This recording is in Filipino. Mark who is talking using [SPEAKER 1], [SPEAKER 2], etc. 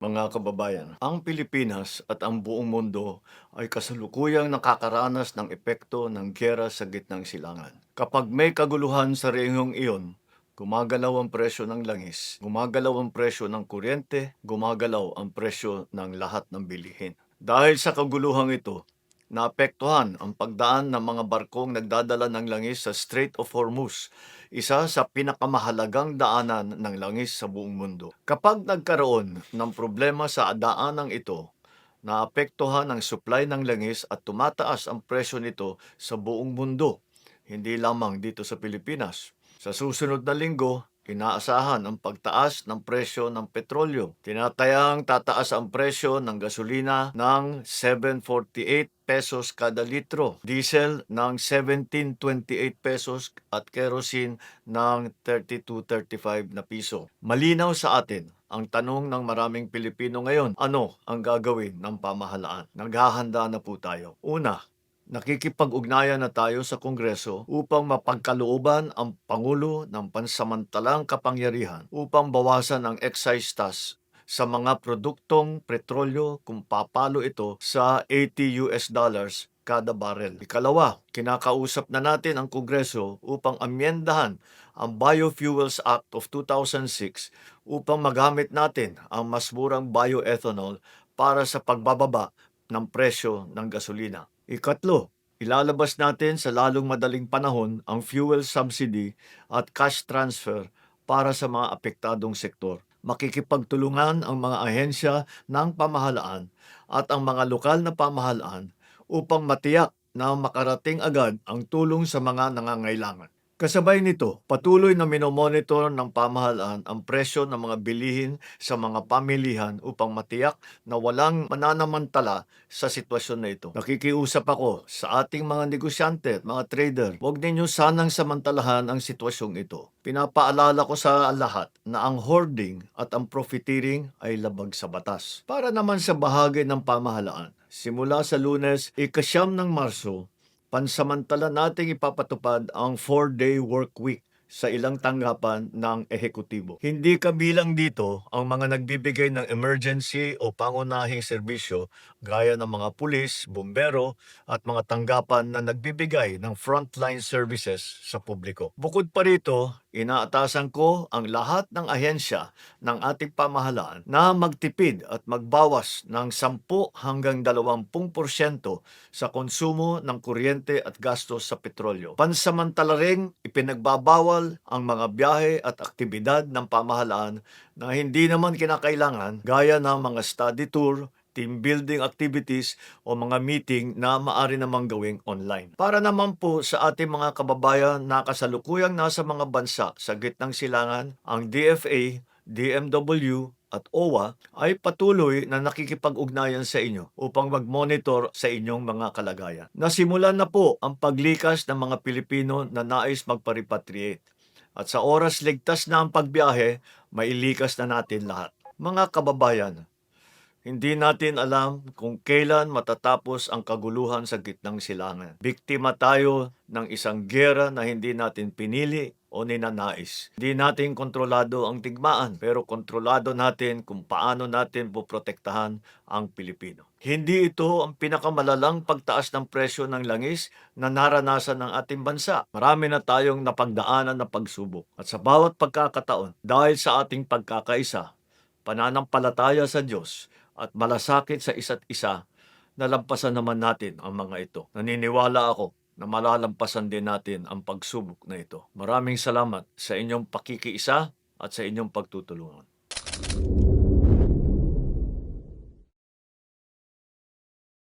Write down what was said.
[SPEAKER 1] Mga kababayan, ang Pilipinas at ang buong mundo ay kasalukuyang nakakaranas ng epekto ng giyera sa gitnang silangan. Kapag may kaguluhan sa rehiyong iyon, gumagalaw ang presyo ng langis, gumagalaw ang presyo ng kuryente, gumagalaw ang presyo ng lahat ng bilihin. Dahil sa kaguluhang ito, naapektuhan ang pagdaan ng mga barkong nagdadala ng langis sa Strait of Hormuz, isa sa pinakamahalagang daanan ng langis sa buong mundo. Kapag nagkaroon ng problema sa daanang ito, naapektuhan ang supply ng langis at tumataas ang presyo nito sa buong mundo, hindi lamang dito sa Pilipinas. Sa susunod na linggo, inaasahan ang pagtaas ng presyo ng petrolyo. Tinatayang tataas ang presyo ng gasolina ng 7.48 pesos kada litro, diesel ng 17.28 pesos at kerosene ng 32.35 na piso. Malinaw sa atin ang tanong ng maraming Pilipino ngayon, ano ang gagawin ng pamahalaan? Naghahanda na po tayo. Una, nakikipag-ugnayan na tayo sa Kongreso upang mapagkalooban ang Pangulo ng pansamantalang kapangyarihan upang bawasan ang excise tax sa mga produktong petrolyo kung papalo ito sa $80 kada barrel. Ikalawa, kinakausap na natin ang Kongreso upang amyendahan ang Biofuels Act of 2006 upang magamit natin ang mas murang bioethanol para sa pagbababa ng presyo ng gasolina. Ikatlo, ilalabas natin sa lalong madaling panahon ang fuel subsidy at cash transfer para sa mga apektadong sektor. Makikipagtulungan ang mga ahensya ng pamahalaan at ang mga lokal na pamahalaan upang matiyak na makarating agad ang tulong sa mga nangangailangan. Kasabay nito, patuloy na minomonitor ng pamahalaan ang presyo ng mga bilihin sa mga pamilihan upang matiyak na walang mananamantala sa sitwasyon na ito. Nakikiusap ako sa ating mga negosyante at mga trader, huwag ninyo sanang samantalahan ang sitwasyong ito. Pinapaalala ko sa lahat na ang hoarding at ang profiteering ay labag sa batas. Para naman sa bahagi ng pamahalaan, simula sa Lunes, ika-9 ng Marso, pansamantala nating ipapatupad ang 4-day work week sa ilang tanggapan ng ehekutibo. Hindi kabilang dito ang mga nagbibigay ng emergency o pangunahing serbisyo gaya ng mga pulis, bumbero at mga tanggapan na nagbibigay ng frontline services sa publiko. Bukod pa rito, inaatasan ko ang lahat ng ahensya ng ating pamahalaan na magtipid at magbawas ng 10 hanggang 20% sa konsumo ng kuryente at gastos sa petrolyo. Pansamantala ring ipinagbabawal ang mga biyahe at aktibidad ng pamahalaan na hindi naman kinakailangan gaya ng mga study tour, team building activities o mga meeting na maaari namang gawing online. Para naman po sa ating mga kababayan na kasalukuyang nasa mga bansa sa gitnang silangan, ang DFA, DMW at OWA ay patuloy na nakikipag-ugnayan sa inyo upang mag-monitor sa inyong mga kalagayan. Nasimulan na po ang paglikas ng mga Pilipino na nais magpa-repatriate. At sa oras ligtas na ang pagbiyahe, mailikas na natin lahat. Mga kababayan, hindi natin alam kung kailan matatapos ang kaguluhan sa gitnang silangan. Biktima tayo ng isang giyera na hindi natin pinili o ninanais. Hindi natin kontrolado ang digmaan, pero kontrolado natin kung paano natin poprotektahan ang Pilipino. Hindi ito ang pinakamalalang pagtaas ng presyo ng langis na naranasan ng ating bansa. Marami na tayong napagdaanan na pagsubok. At sa bawat pagkakataon, dahil sa ating pagkakaisa, pananampalataya sa Diyos, at malasakit sa isa't isa, nalampasan naman natin ang mga ito. Naniniwala ako na malalampasan din natin ang pagsubok na ito. Maraming salamat sa inyong pakikiisa at sa inyong pagtutulungan.